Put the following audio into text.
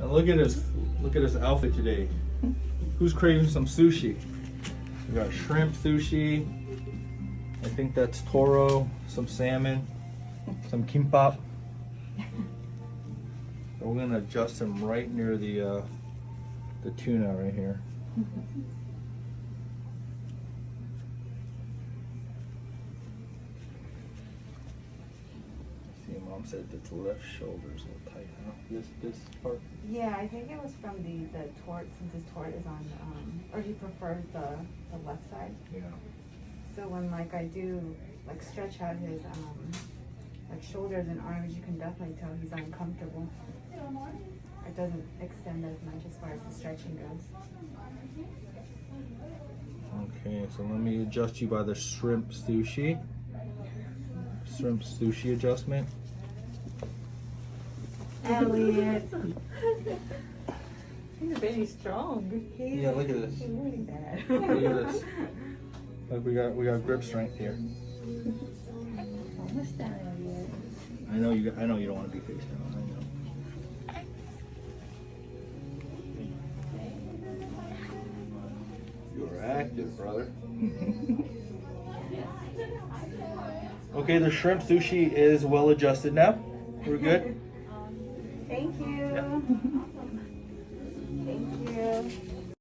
And look at his outfit today. Who's craving some sushi? We got shrimp sushi. I think that's toro, some salmon, some kimbap. So we're gonna adjust him right near the tuna right here. See, Mom said that the left shoulder's a little tight, huh? This part. Yeah, I think it was from the tort, since his tort is on, or he prefers the left side. Yeah. So when like I do like stretch out his like shoulders and arms, you can definitely tell he's uncomfortable. It doesn't extend as much as far as the stretching goes. Okay, so let me adjust you by the shrimp sushi. Shrimp sushi adjustment. Elliot. He's very strong. Yeah, look at this. He's really bad. Look at this. Look, we got grip strength here. Almost down, Elliot. I know you don't want to be face down. I know. You're active, brother. Okay, the shrimp sushi is well adjusted now. We're good. Thank you. Yeah. Thank you.